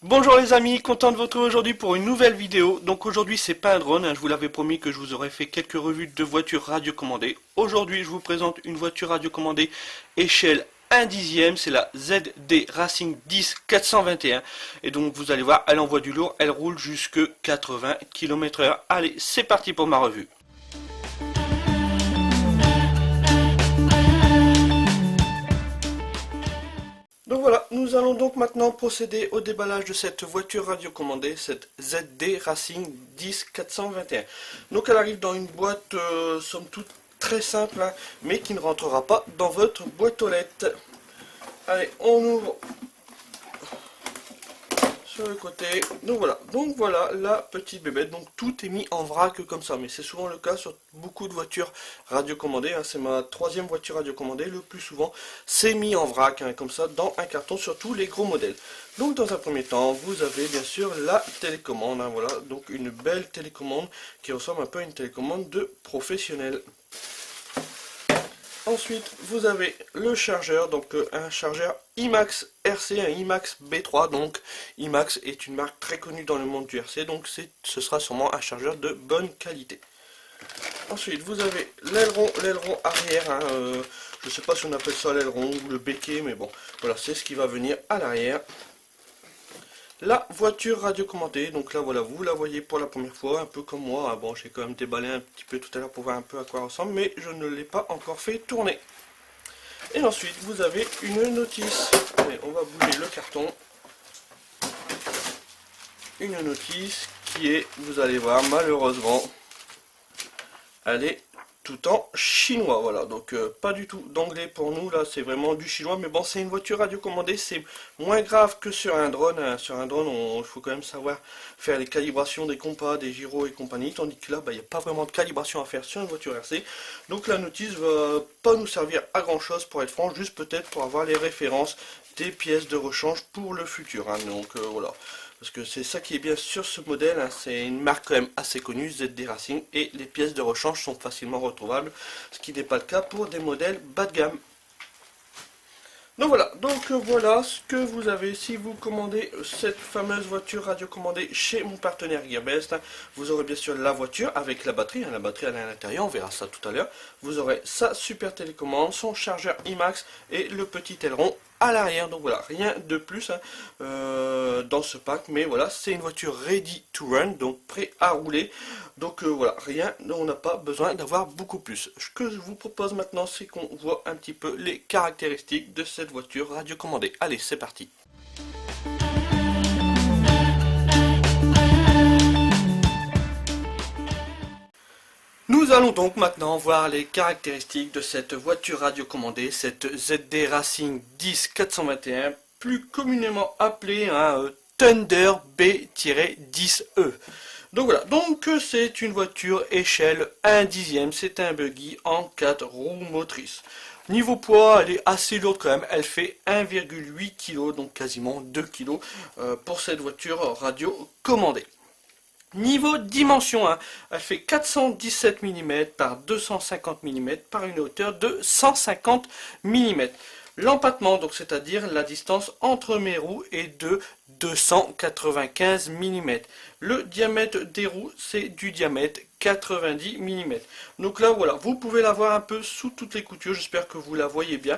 Bonjour les amis, content de vous retrouver aujourd'hui pour une nouvelle vidéo. Donc aujourd'hui c'est pas un drone, je vous l'avais promis que je vous aurais fait quelques revues de voitures radiocommandées. Aujourd'hui je vous présente une voiture radiocommandée échelle 1/10, c'est la ZD Racing 10 421. Et donc vous allez voir, elle envoie du lourd, elle roule jusque 80 km/h. Allez, c'est parti pour ma revue. Donc voilà, nous allons donc maintenant procéder au déballage de cette voiture radiocommandée, cette ZD Racing 10 421. Donc elle arrive dans une boîte, somme toute très simple, mais qui ne rentrera pas dans votre boîte aux lettres. Allez, on ouvre sur le côté. Donc voilà la petite bébête. Donc tout est mis en vrac comme ça, mais c'est souvent le cas sur beaucoup de voitures radiocommandées. C'est ma troisième voiture radiocommandée. Le plus souvent, c'est mis en vrac comme ça dans un carton, surtout les gros modèles. Donc dans un premier temps, vous avez bien sûr la télécommande. Voilà, donc une belle télécommande qui ressemble un peu à une télécommande de professionnel. Ensuite, vous avez le chargeur, donc un chargeur IMAX RC, un IMAX B3. Donc IMAX est une marque très connue dans le monde du RC, donc ce sera sûrement un chargeur de bonne qualité. Ensuite, vous avez l'aileron arrière. Je ne sais pas si on appelle ça l'aileron ou le béquet, mais bon, voilà, c'est ce qui va venir à l'arrière. La voiture radiocommandée, donc là voilà, vous la voyez pour la première fois, un peu comme moi. Bon, j'ai quand même déballé un petit peu tout à l'heure pour voir un peu à quoi elle ressemble, mais je ne l'ai pas encore fait tourner. Et ensuite, vous avez une notice. Allez, on va bouger le carton. Une notice qui est, vous allez voir, malheureusement, elle est tout en chinois. Voilà, donc pas du tout d'anglais pour nous, là c'est vraiment du chinois, mais bon, c'est une voiture radiocommandée, c'est moins grave que sur un drone. Sur un drone, il faut quand même savoir faire les calibrations des compas, des gyros et compagnie, tandis que là, il n'y a pas vraiment de calibration à faire sur une voiture RC. Donc la notice va pas nous servir à grand chose, pour être franc, juste peut-être pour avoir les références des pièces de rechange pour le futur. Donc voilà. Parce que c'est ça qui est bien sur ce modèle, c'est une marque quand même assez connue, ZD Racing, et les pièces de rechange sont facilement retrouvables, ce qui n'est pas le cas pour des modèles bas de gamme. Donc voilà ce que vous avez si vous commandez cette fameuse voiture radiocommandée chez mon partenaire Gearbest. Vous aurez bien sûr la voiture avec la batterie elle est à l'intérieur, on verra ça tout à l'heure. Vous aurez sa super télécommande, son chargeur IMAX et le petit aileron à l'arrière. Donc voilà, rien de plus dans ce pack, mais voilà, c'est une voiture ready to run, donc prêt à rouler. Donc voilà, rien, on n'a pas besoin d'avoir beaucoup plus. Ce que je vous propose maintenant, c'est qu'on voit un petit peu les caractéristiques de cette voiture radiocommandée. Allez, c'est parti. Nous allons donc maintenant voir les caractéristiques de cette voiture radiocommandée, cette ZD Racing 10 421, plus communément appelée Thunder B-10E. Donc voilà, donc c'est une voiture échelle 1/10, c'est un buggy en 4 roues motrices. Niveau poids, elle est assez lourde quand même, elle fait 1,8 kg, donc quasiment 2 kg pour cette voiture radiocommandée. Niveau dimension, elle fait 417 mm par 250 mm par une hauteur de 150 mm. L'empattement, donc c'est-à-dire la distance entre mes roues, est de 295 mm. Le diamètre des roues, c'est du diamètre 90 mm. Donc là, voilà, vous pouvez la voir un peu sous toutes les coutures, j'espère que vous la voyez bien.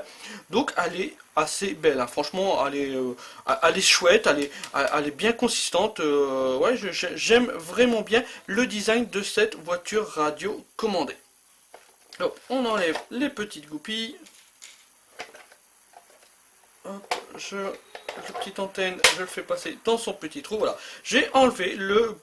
Donc elle est assez belle, franchement, elle est chouette, elle est bien consistante. Ouais, j'aime vraiment bien le design de cette voiture radiocommandée. Donc, on enlève les petites goupilles. Hop, la petite antenne, je le fais passer dans son petit trou. Voilà, j'ai enlevé le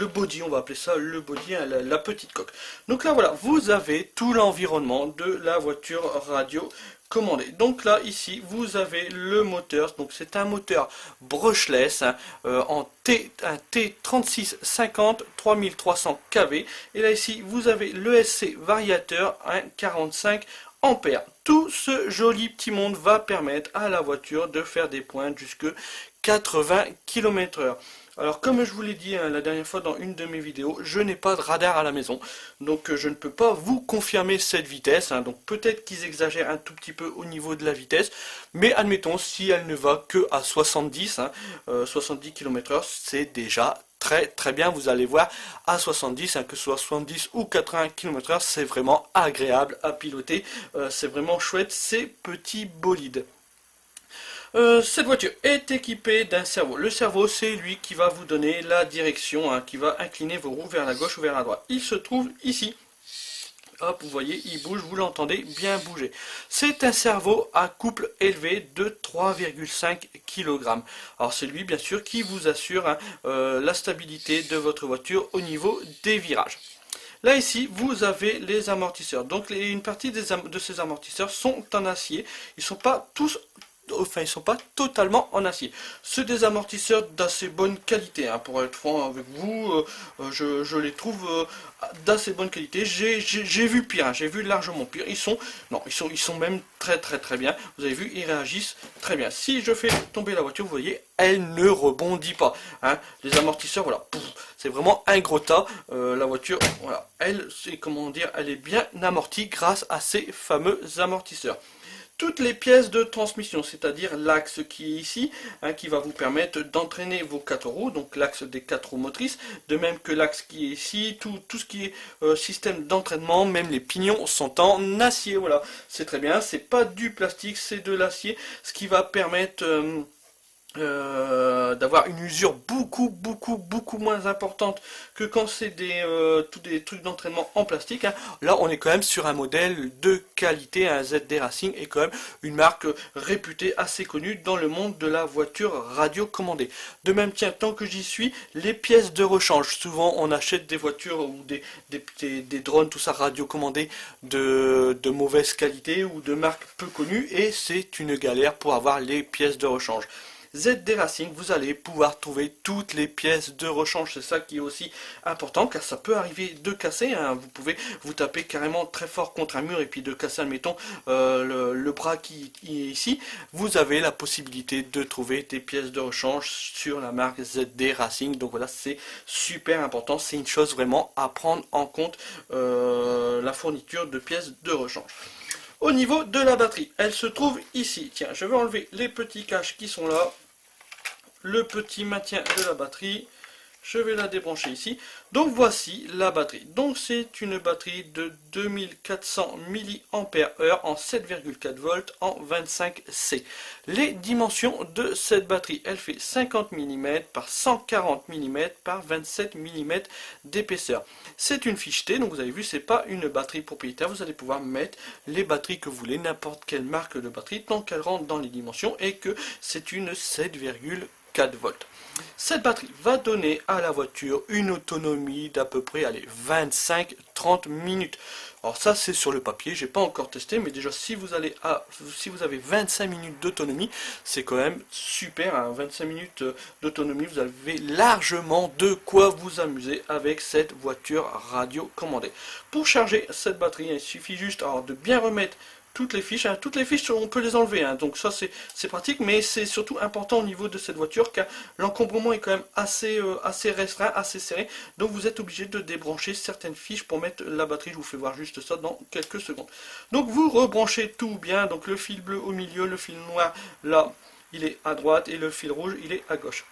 body, on va appeler ça le body, la petite coque. Donc là, voilà, vous avez tout l'environnement de la voiture radio commandée. Donc là, ici, vous avez le moteur. Donc c'est un moteur brushless un T3650 3300 kV. Et là, ici, vous avez le SC variateur 45 ampères. Tout ce joli petit monde va permettre à la voiture de faire des pointes jusque 80 km/h. Alors comme je vous l'ai dit la dernière fois dans une de mes vidéos, je n'ai pas de radar à la maison, donc je ne peux pas vous confirmer cette vitesse, donc peut-être qu'ils exagèrent un tout petit peu au niveau de la vitesse, mais admettons si elle ne va que à 70, 70 km/h, c'est déjà très bien. Vous allez voir à 70, que ce soit 70 ou 80 km/h, c'est vraiment agréable à piloter, c'est vraiment chouette ces petits bolides. Cette voiture est équipée d'un cerveau. Le cerveau, c'est lui qui va vous donner la direction, qui va incliner vos roues vers la gauche ou vers la droite. Il se trouve ici. Hop, vous voyez, il bouge, vous l'entendez bien bouger. C'est un cerveau à couple élevé de 3,5 kg. Alors c'est lui, bien sûr, qui vous assure la stabilité de votre voiture au niveau des virages. Là ici, vous avez les amortisseurs. Donc une partie de ces amortisseurs sont en acier. Ils ne sont pas tous... Enfin, ils sont pas totalement en acier. C'est des amortisseurs d'assez bonne qualité, pour être franc avec vous. Je les trouve d'assez bonne qualité. J'ai vu pire, j'ai vu largement pire. Ils sont même très bien. Vous avez vu, ils réagissent très bien. Si je fais tomber la voiture, vous voyez, elle ne rebondit pas. Les amortisseurs, voilà, c'est vraiment un gros tas. La voiture, voilà, elle est bien amortie grâce à ces fameux amortisseurs. Toutes les pièces de transmission, c'est-à-dire l'axe qui est ici, qui va vous permettre d'entraîner vos 4 roues, donc l'axe des 4 roues motrices, de même que l'axe qui est ici, tout ce qui est système d'entraînement, même les pignons sont en acier, voilà, c'est très bien, c'est pas du plastique, c'est de l'acier, ce qui va permettre... d'avoir une usure beaucoup moins importante que quand c'est tous des trucs d'entraînement en plastique. Là on est quand même sur un modèle de qualité. ZD Racing est quand même une marque réputée, assez connue dans le monde de la voiture radiocommandée. De même, tiens, tant que j'y suis, les pièces de rechange, souvent on achète des voitures ou des drones, tout ça radiocommandé de mauvaise qualité ou de marques peu connues, et c'est une galère pour avoir les pièces de rechange. ZD Racing, vous allez pouvoir trouver toutes les pièces de rechange. C'est ça qui est aussi important, car ça peut arriver de casser. Vous pouvez vous taper carrément très fort contre un mur et puis de casser, admettons, le bras qui est ici. Vous avez la possibilité de trouver des pièces de rechange sur la marque ZD Racing. Donc voilà, c'est super important. C'est une chose vraiment à prendre en compte, la fourniture de pièces de rechange. Au niveau de la batterie, elle se trouve ici. Tiens, je vais enlever les petits caches qui sont là. Le petit maintien de la batterie, je vais la débrancher ici. Donc voici la batterie. Donc c'est une batterie de 2400 mAh en 7,4 volts en 25C. Les dimensions de cette batterie, elle fait 50 mm par 140 mm par 27 mm d'épaisseur. C'est une fiche T, donc vous avez vu, c'est pas une batterie propriétaire. Vous allez pouvoir mettre les batteries que vous voulez, n'importe quelle marque de batterie, tant qu'elle rentre dans les dimensions et que c'est une 7,4 volts. Cette batterie va donner à la voiture une autonomie d'à peu près 25-30 minutes. Alors ça c'est sur le papier, j'ai pas encore testé, mais déjà si vous avez 25 minutes d'autonomie, c'est quand même super. 25 minutes d'autonomie, vous avez largement de quoi vous amuser avec cette voiture radiocommandée. Pour charger cette batterie, il suffit juste de bien remettre toutes les fiches. Toutes les fiches, on peut les enlever, donc ça c'est pratique, mais c'est surtout important au niveau de cette voiture, car l'encombrement est quand même assez restreint, assez serré, donc vous êtes obligé de débrancher certaines fiches pour mettre la batterie. Je vous fais voir juste ça dans quelques secondes. Donc vous rebranchez tout bien, donc le fil bleu au milieu, le fil noir là, il est à droite, et le fil rouge, il est à gauche.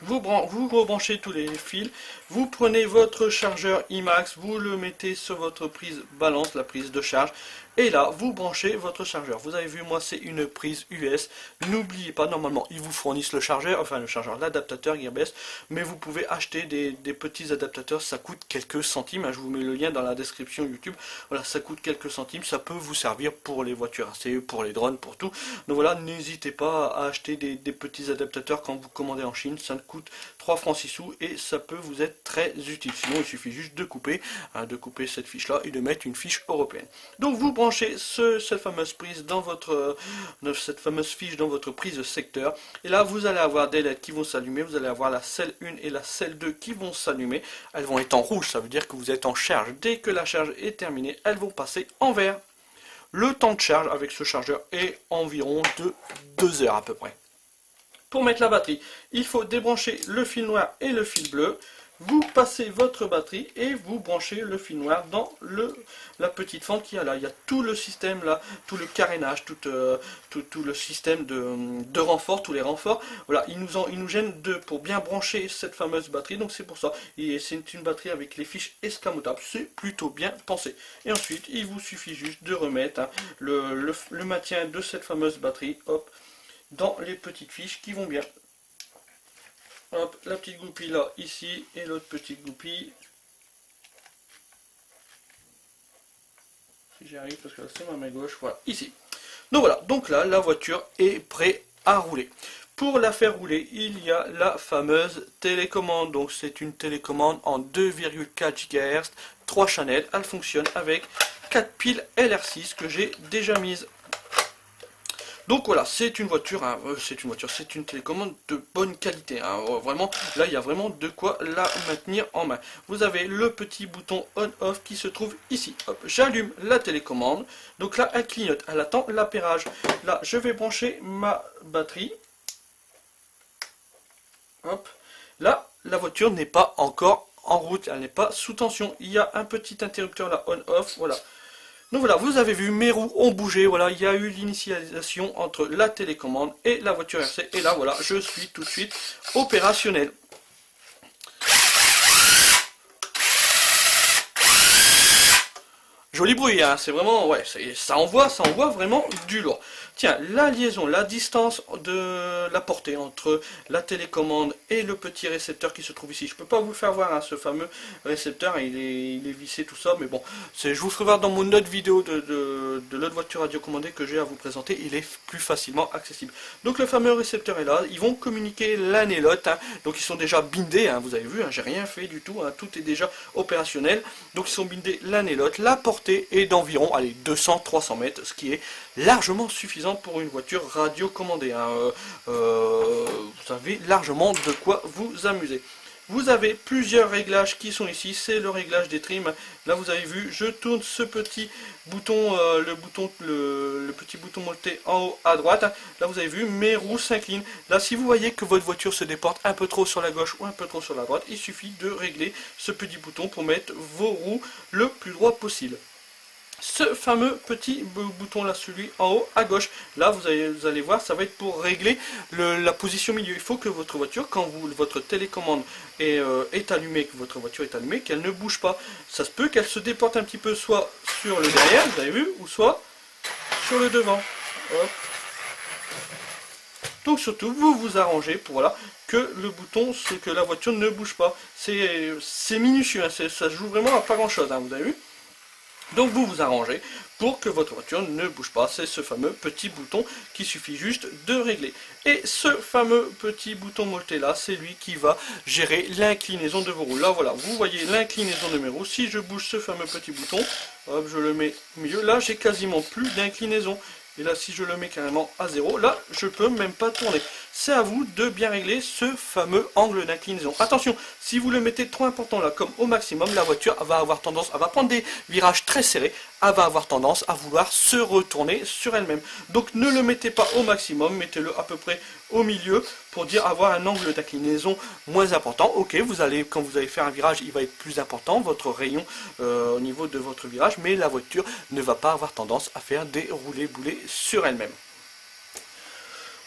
Vous rebranchez tous les fils, vous prenez votre chargeur IMAX, vous le mettez sur votre prise balance, la prise de charge, et là vous branchez votre chargeur. Vous avez vu, moi c'est une prise US. N'oubliez pas, normalement ils vous fournissent le chargeur, l'adaptateur Gearbest, mais vous pouvez acheter des petits adaptateurs, ça coûte quelques centimes. Je vous mets le lien dans la description YouTube. Voilà, ça coûte quelques centimes, ça peut vous servir pour les voitures ACE, pour les drones, pour tout. Donc voilà, n'hésitez pas à acheter des petits adaptateurs quand vous commandez en Chine. Ça coûte 3 francs 6 sous et ça peut vous être très utile. Sinon il suffit juste de couper cette fiche là et de mettre une fiche européenne. Donc vous branchez cette fameuse prise dans cette fameuse fiche dans votre prise secteur, et là vous allez avoir des LED qui vont s'allumer. Vous allez avoir la celle 1 et la celle 2 qui vont s'allumer. Elles vont être en rouge, ça veut dire que vous êtes en charge. Dès que la charge est terminée, elles vont passer en vert. Le temps de charge avec ce chargeur est environ de 2 heures à peu près. Pour mettre la batterie, il faut débrancher le fil noir et le fil bleu. Vous passez votre batterie et vous branchez le fil noir dans la petite fente qu'il y a là. Il y a tout le système là, tout le carénage, tout le système de renfort, tous les renforts. Voilà, il nous gêne pour bien brancher cette fameuse batterie. Donc c'est pour ça. Et c'est une batterie avec les fiches escamotables. C'est plutôt bien pensé. Et ensuite, il vous suffit juste de remettre le maintien de cette fameuse batterie, hop, dans les petites fiches qui vont bien. Hop, la petite goupille là, ici, et l'autre petite goupille. Si j'y arrive, parce que là c'est ma main gauche, voilà, ici. Donc voilà, donc là, la voiture est prête à rouler. Pour la faire rouler, il y a la fameuse télécommande. Donc c'est une télécommande en 2,4 GHz, 3 channels. Elle fonctionne avec 4 piles LR6 que j'ai déjà mises. Donc voilà, c'est une voiture, hein, c'est une télécommande de bonne qualité. Hein, vraiment, là, il y a vraiment de quoi la maintenir en main. Vous avez le petit bouton on-off qui se trouve ici. Hop, j'allume la télécommande. Donc là, elle clignote, elle attend l'appairage. Là, je vais brancher ma batterie. Hop, là, la voiture n'est pas encore en route, elle n'est pas sous tension. Il y a un petit interrupteur là, on-off, voilà. Donc voilà, vous avez vu, mes roues ont bougé, voilà, il y a eu l'initialisation entre la télécommande et la voiture RC, et là voilà, je suis tout de suite opérationnel. Joli bruit, hein, c'est vraiment, ouais, ça envoie vraiment du lourd. Tiens, la liaison, la distance de la portée entre la télécommande et le petit récepteur qui se trouve ici. Je ne peux pas vous le faire voir, hein, ce fameux récepteur, il est vissé, tout ça, mais bon, je vous ferai voir dans mon autre vidéo de l'autre voiture radiocommandée que j'ai à vous présenter, il est plus facilement accessible. Donc le fameux récepteur est là, ils vont communiquer l'un et l'autre, hein, donc ils sont déjà bindés, hein, vous avez vu, hein, j'ai rien fait du tout, hein, tout est déjà opérationnel, donc ils sont bindés l'un et l'autre. La portée est d'environ 200-300 mètres, ce qui est largement suffisant pour une voiture radiocommandée. Hein. Vous avez largement de quoi vous amuser. Vous avez plusieurs réglages qui sont ici, c'est le réglage des trims. Là vous avez vu, je tourne ce petit bouton, le petit bouton molleté en haut à droite. Là vous avez vu, mes roues s'inclinent. Là si vous voyez que votre voiture se déporte un peu trop sur la gauche ou un peu trop sur la droite, il suffit de régler ce petit bouton pour mettre vos roues le plus droit possible. Ce fameux petit bouton là, celui en haut à gauche, là vous allez voir, ça va être pour régler la position milieu. Il faut que votre voiture, quand votre télécommande est allumée, que votre voiture est allumée, qu'elle ne bouge pas. Ça se peut qu'elle se déporte un petit peu soit sur le derrière, vous avez vu, ou soit sur le devant. Hop. Donc surtout, vous vous arrangez pour voilà, que le bouton, que la voiture ne bouge pas. C'est minutieux, hein, ça joue vraiment à pas grand chose, hein, vous avez vu. Donc vous vous arrangez pour que votre voiture ne bouge pas. C'est ce fameux petit bouton qu'il suffit juste de régler. Et ce fameux petit bouton molleté là, c'est lui qui va gérer l'inclinaison de vos roues. Là voilà, vous voyez l'inclinaison de mes roues. Si je bouge ce fameux petit bouton, hop, je le mets au milieu. Là, j'ai quasiment plus d'inclinaison. Et là, si je le mets carrément à 0, là, je peux même pas tourner. C'est à vous de bien régler ce fameux angle d'inclinaison. Attention, si vous le mettez trop important là, comme au maximum, la voiture va avoir tendance, elle va prendre des virages très serrés, elle va avoir tendance à vouloir se retourner sur elle-même. Donc ne le mettez pas au maximum, mettez-le à peu près au milieu pour dire avoir un angle d'inclinaison moins important. Ok, quand vous allez faire un virage, il va être plus important, votre rayon au niveau de votre virage, mais la voiture ne va pas avoir tendance à faire des roulés-boulés sur elle-même.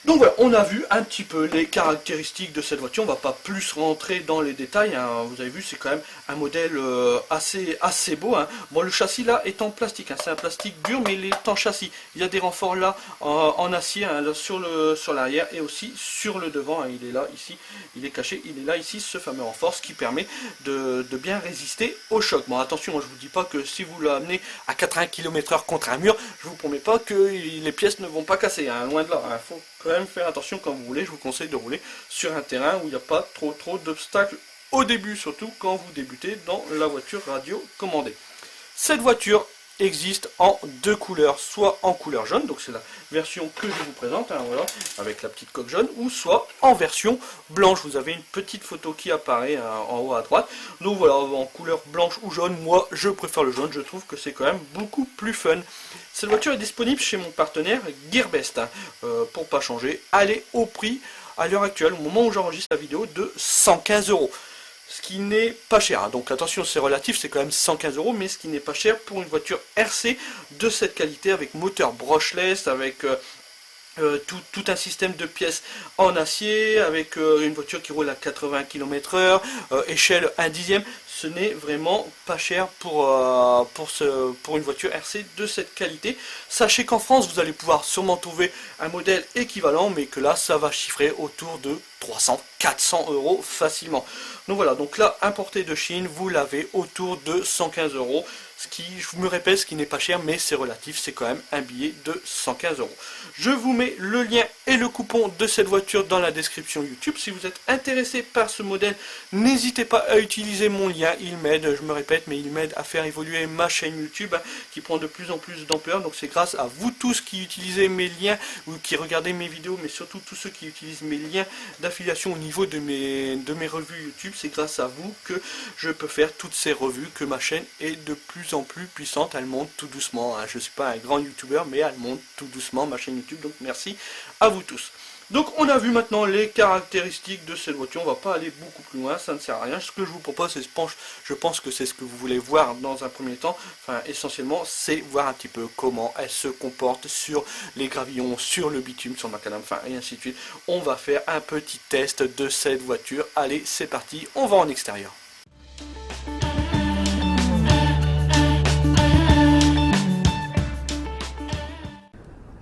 Donc voilà, on a vu un petit peu les caractéristiques de cette voiture, on ne va pas plus rentrer dans les détails, hein. Vous avez vu, c'est quand même un modèle assez beau. Hein. Bon, le châssis là est en plastique, hein. C'est un plastique dur, mais il est en châssis. Il y a des renforts là en acier, hein, là, sur l'arrière et aussi sur le devant. Hein. Il est là, ici, il est caché, il est là, ici, ce fameux renfort, ce qui permet de bien résister au choc. Bon, attention, moi, je ne vous dis pas que si vous l'amenez à 80 km/h contre un mur, je ne vous promets pas que les pièces ne vont pas casser, hein. Loin de là, hein. Faut quand même faire attention quand vous roulez. Je vous conseille de rouler sur un terrain où il n'y a pas trop d'obstacles au début, surtout quand vous débutez dans la voiture radio commandée. Cette voiture existe en deux couleurs, soit en couleur jaune, donc c'est la version que je vous présente, hein, voilà, avec la petite coque jaune, ou soit en version blanche. Vous avez une petite photo qui apparaît en haut à droite. Donc voilà, en couleur blanche ou jaune, moi je préfère le jaune, je trouve que c'est quand même beaucoup plus fun. Cette voiture est disponible chez mon partenaire Gearbest, hein, pour pas changer. Elle est au prix, à l'heure actuelle, au moment où j'enregistre la vidéo, de 115 €. Ce qui n'est pas cher, donc attention, c'est relatif, c'est quand même 115 €, mais ce qui n'est pas cher pour une voiture RC de cette qualité, avec moteur brushless, avec tout un système de pièces en acier, avec une voiture qui roule à 80 km/h, échelle 1/10. Ce n'est vraiment pas cher pour une voiture RC de cette qualité. Sachez qu'en France, vous allez pouvoir sûrement trouver un modèle équivalent, mais que là, ça va chiffrer autour de 300-400 € facilement. Donc voilà, donc là, importé de Chine, vous l'avez autour de 115 €. Ce qui, je me répète, ce qui n'est pas cher, mais c'est relatif, c'est quand même un billet de 115 €. Je vous mets le lien et le coupon de cette voiture dans la description YouTube. Si vous êtes intéressé par ce modèle, n'hésitez pas à utiliser mon lien, il m'aide, je me répète, mais il m'aide à faire évoluer ma chaîne YouTube, hein, qui prend de plus en plus d'ampleur. Donc c'est grâce à vous tous qui utilisez mes liens, ou qui regardez mes vidéos, mais surtout tous ceux qui utilisent mes liens d'affiliation au niveau de mes revues YouTube. C'est grâce à vous que je peux faire toutes ces revues, que ma chaîne est de plus en plus puissante, elle monte tout doucement, hein. Je ne suis pas un grand youtubeur, mais elle monte tout doucement ma chaîne YouTube, donc merci à vous tous. Donc on a vu maintenant les caractéristiques de cette voiture, on va pas aller beaucoup plus loin, ça ne sert à rien. Ce que je vous propose, c'est, je pense que c'est ce que vous voulez voir dans un premier temps, enfin essentiellement, c'est voir un petit peu comment elle se comporte sur les gravillons, sur le bitume, sur le macadam, enfin et ainsi de suite. On va faire un petit test de cette voiture. Allez, c'est parti, on va en extérieur.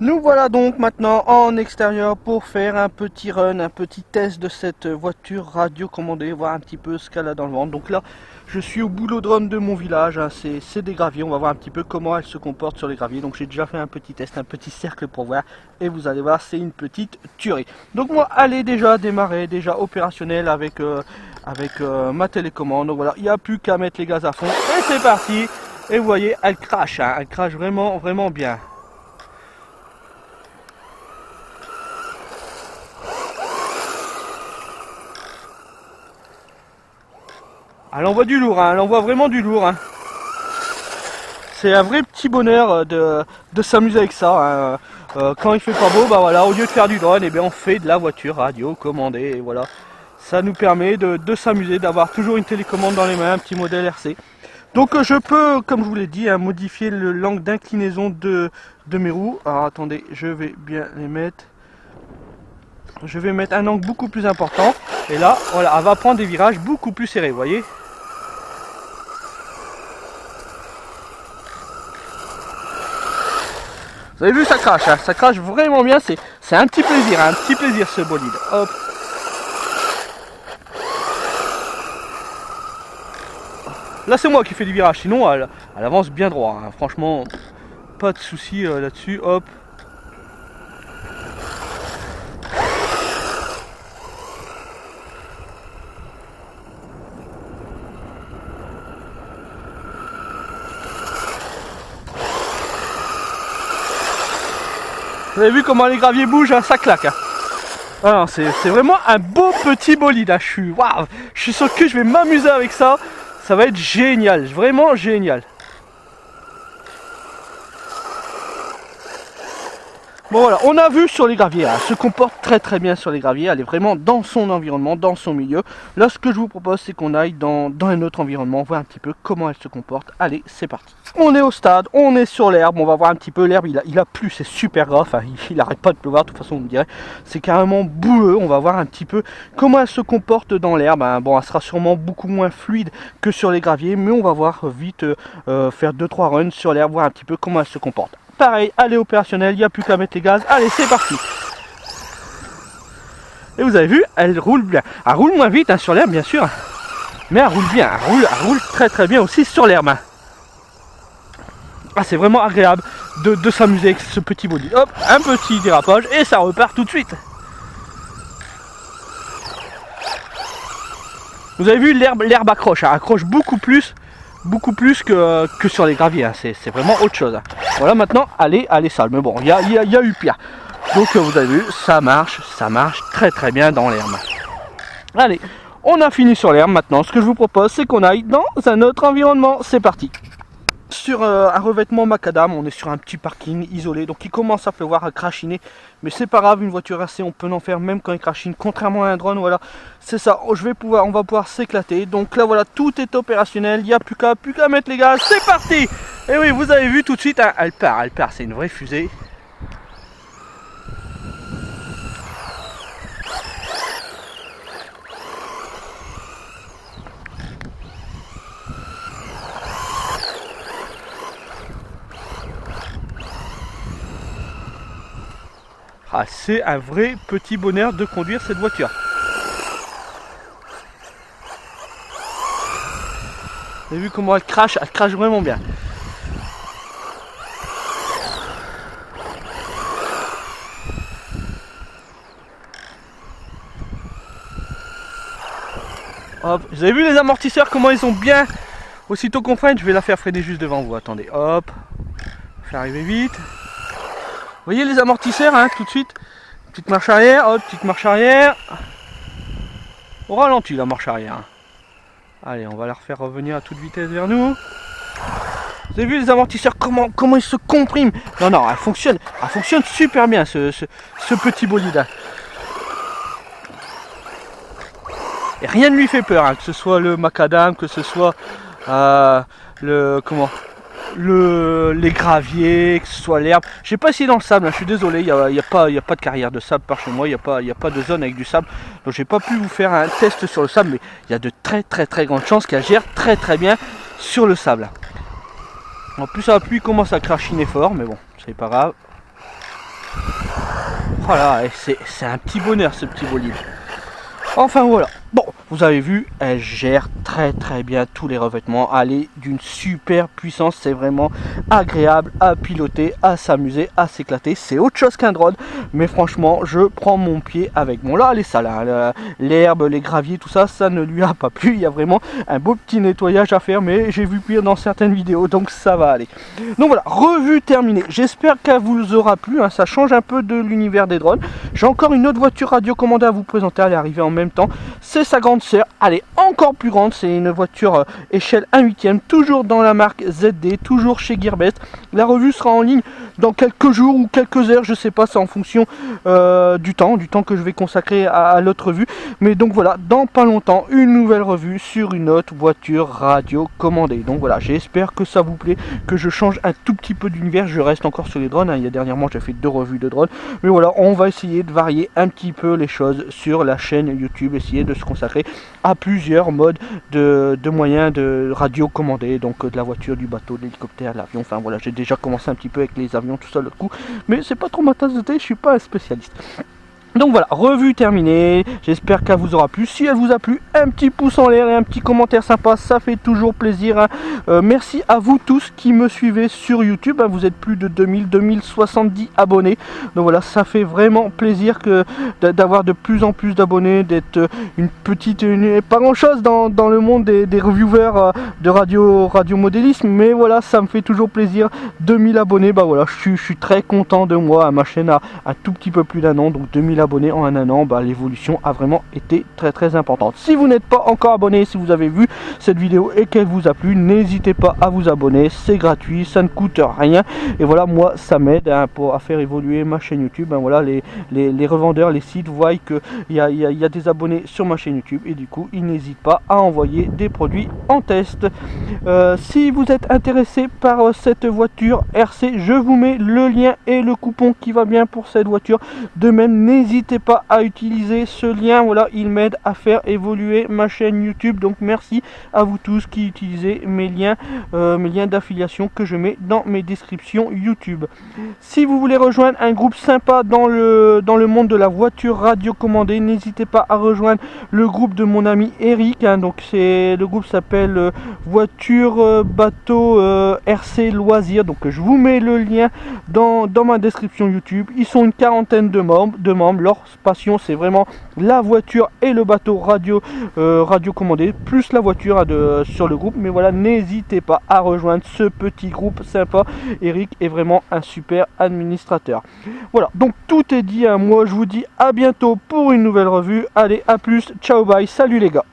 Nous voilà donc maintenant en extérieur pour faire un petit run, un petit test de cette voiture radiocommandée, voir un petit peu ce qu'elle a dans le ventre. Donc là, je suis au boulodrome de mon village, hein, c'est des graviers, on va voir un petit peu comment elle se comporte sur les graviers. Donc j'ai déjà fait un petit test, un petit cercle pour voir, et vous allez voir, c'est une petite tuerie. Donc moi, elle est déjà démarrée, déjà opérationnelle avec ma télécommande. Donc voilà, il n'y a plus qu'à mettre les gaz à fond, et c'est parti. Et vous voyez, elle crache, hein, elle crache vraiment, vraiment bien. Elle envoie du lourd, hein, elle envoie vraiment du lourd. Hein. C'est un vrai petit bonheur de s'amuser avec ça. Hein. Quand il fait pas beau, bah voilà, au lieu de faire du drone, eh bien on fait de la voiture radio commandée. Et voilà, ça nous permet de s'amuser, d'avoir toujours une télécommande dans les mains, un petit modèle RC. Donc je peux, comme je vous l'ai dit, hein, modifier l'angle d'inclinaison de mes roues. Alors attendez, je vais bien les mettre. Je vais mettre un angle beaucoup plus important. Et là, voilà, elle va prendre des virages beaucoup plus serrés, vous voyez. Vous avez vu, ça crache, hein, ça crache vraiment bien, c'est un petit plaisir ce bolide. Hop. Là c'est moi qui fais du virage, sinon elle avance bien droit, hein. Franchement, pas de soucis là-dessus, hop. Vous avez vu comment les graviers bougent, hein, ça claque. Hein. Ah, c'est vraiment un beau petit bolide. Hein. Je suis sûr que je vais m'amuser avec ça. Ça va être génial, vraiment génial. Bon voilà, on a vu sur les graviers, elle se comporte très bien sur les graviers, elle est vraiment dans son environnement, dans son milieu. Là ce que je vous propose c'est qu'on aille dans un autre environnement, voir un petit peu comment elle se comporte. Allez, c'est parti. On est au stade, on est sur l'herbe, on va voir un petit peu l'herbe, il a plu, c'est super grave, enfin, il arrête pas de pleuvoir, de toute façon on me dirait. C'est carrément boueux, on va voir un petit peu comment elle se comporte dans l'herbe. Hein. Bon, elle sera sûrement beaucoup moins fluide que sur les graviers, mais on va voir vite faire 2-3 runs sur l'herbe, voir un petit peu comment elle se comporte. Pareil, elle est opérationnelle, il n'y a plus qu'à mettre les gaz. Allez, c'est parti. Et vous avez vu, elle roule bien. Elle roule moins vite hein, sur l'herbe, bien sûr. Mais elle roule bien. Elle roule très bien aussi sur l'herbe. Hein. Ah, c'est vraiment agréable de s'amuser avec ce petit bolide. Hop, un petit dérapage et ça repart tout de suite. Vous avez vu, l'herbe accroche. Elle accroche beaucoup plus beaucoup plus que sur les graviers, hein. C'est vraiment autre chose, hein. Voilà, maintenant elle est sale, mais bon, il y a eu pire. Donc vous avez vu, ça marche très très bien dans l'herbe. Allez, on a fini sur l'herbe. Maintenant ce que je vous propose, c'est qu'on aille dans un autre environnement. C'est parti. Sur un revêtement macadam, on est sur un petit parking isolé, donc il commence à pleuvoir, à crachiner, mais c'est pas grave, une voiture RC on peut en faire même quand il crachine, contrairement à un drone. Voilà, c'est ça, on va pouvoir s'éclater. Donc là voilà, tout est opérationnel, il n'y a plus qu'à mettre les gaz, c'est parti. Et oui, vous avez vu tout de suite, hein, elle part, c'est une vraie fusée. Ah, c'est un vrai petit bonheur de conduire cette voiture. Vous avez vu comment elle crache vraiment bien. Hop, vous avez vu les amortisseurs, comment ils sont bien. Aussitôt qu'on freine, je vais la faire freiner juste devant vous. Attendez, hop, faire arriver vite. Vous voyez les amortisseurs, hein, tout de suite. Petite marche arrière, hop, petite marche arrière. Au ralenti la marche arrière. Allez, on va la refaire revenir à toute vitesse vers nous. Vous avez vu les amortisseurs, comment ils se compriment. Non, elle fonctionne super bien ce petit bolide. Et rien ne lui fait peur, hein, que ce soit le macadam, que ce soit les graviers, que ce soit l'herbe. J'ai pas essayé dans le sable, hein, je suis désolé, il n'y a pas de carrière de sable par chez moi, il n'y a pas de zone avec du sable. Donc j'ai pas pu vous faire un test sur le sable, mais il y a de très grandes chances qu'elle gère très bien sur le sable. En plus la pluie commence à crachiner fort, mais bon, c'est pas grave. Voilà, c'est un petit bonheur ce petit bolide. Enfin voilà, bon, vous avez vu, elle gère très bien tous les revêtements. Elle est d'une super puissance, c'est vraiment agréable à piloter, à s'amuser, à s'éclater. C'est autre chose qu'un drone, mais franchement, je prends mon pied avec. Bon là, elle est sale, hein, l'herbe, les graviers, tout ça, ça ne lui a pas plu. Il y a vraiment un beau petit nettoyage à faire, mais j'ai vu pire dans certaines vidéos, donc ça va aller. Donc voilà, revue terminée. J'espère qu'elle vous aura plu, hein, ça change un peu de l'univers des drones. J'ai encore une autre voiture radiocommandée à vous présenter, elle est arrivée en même temps. C'est sa grande sœur, elle est encore plus grande, c'est une voiture échelle 1/8, toujours dans la marque ZD, toujours chez Gearbest. La revue sera en ligne dans quelques jours ou quelques heures, je sais pas, c'est en fonction du temps que je vais consacrer à l'autre revue. Mais donc voilà, dans pas longtemps, une nouvelle revue sur une autre voiture radiocommandée. Donc voilà, j'espère que ça vous plaît, que je change un tout petit peu d'univers. Je reste encore sur les drones, hein. Il y a dernièrement j'ai fait 2 revues de drones, mais voilà, on va essayer de varier un petit peu les choses sur la chaîne YouTube, essayer de se consacrer à plusieurs modes de moyens de radio commandés, donc de la voiture, du bateau, de l'hélicoptère, de l'avion. Enfin voilà, j'ai déjà commencé un petit peu avec les avions tout ça le coup, mais c'est pas trop ma tasse de thé, je suis pas un spécialiste. Donc voilà, revue terminée, j'espère qu'elle vous aura plu. Si elle vous a plu, un petit pouce en l'air et un petit commentaire sympa, ça fait toujours plaisir, hein. Merci à vous tous qui me suivez sur YouTube, hein. Vous êtes plus de 2070 abonnés. Donc voilà, ça fait vraiment plaisir d'avoir de plus en plus d'abonnés, d'être pas grand chose dans le monde des reviewers de radiomodélisme, mais voilà, ça me fait toujours plaisir. 2000 abonnés, bah voilà, je suis très content de moi. Ma chaîne a un tout petit peu plus d'un an, donc 2000 abonnés en un an, bah, l'évolution a vraiment été très importante. Si vous n'êtes pas encore abonné, si vous avez vu cette vidéo et qu'elle vous a plu, n'hésitez pas à vous abonner, c'est gratuit, ça ne coûte rien, et voilà, moi ça m'aide, hein, à faire évoluer ma chaîne YouTube, hein. Voilà, les revendeurs, les sites voient qu'il y a des abonnés sur ma chaîne YouTube, et du coup ils n'hésitent pas à envoyer des produits en test. Si vous êtes intéressé par cette voiture RC, je vous mets le lien et le coupon qui va bien pour cette voiture. De même, n'hésitez pas à utiliser ce lien, voilà, il m'aide à faire évoluer ma chaîne YouTube. Donc merci à vous tous qui utilisez mes liens d'affiliation que je mets dans mes descriptions YouTube. Si vous voulez rejoindre un groupe sympa dans le monde de la voiture radiocommandée, n'hésitez pas à rejoindre le groupe de mon ami Eric, hein. Donc le groupe s'appelle Voiture Bateau RC Loisirs. Donc je vous mets le lien dans ma description YouTube. Ils sont une quarantaine de membres. leur passion c'est vraiment la voiture et le bateau radio commandé, plus la voiture sur le groupe. Mais voilà, n'hésitez pas à rejoindre ce petit groupe sympa. Eric est vraiment un super administrateur. Voilà, donc tout est dit. Moi je vous dis à bientôt pour une nouvelle revue. Allez, à plus, ciao, bye, salut les gars.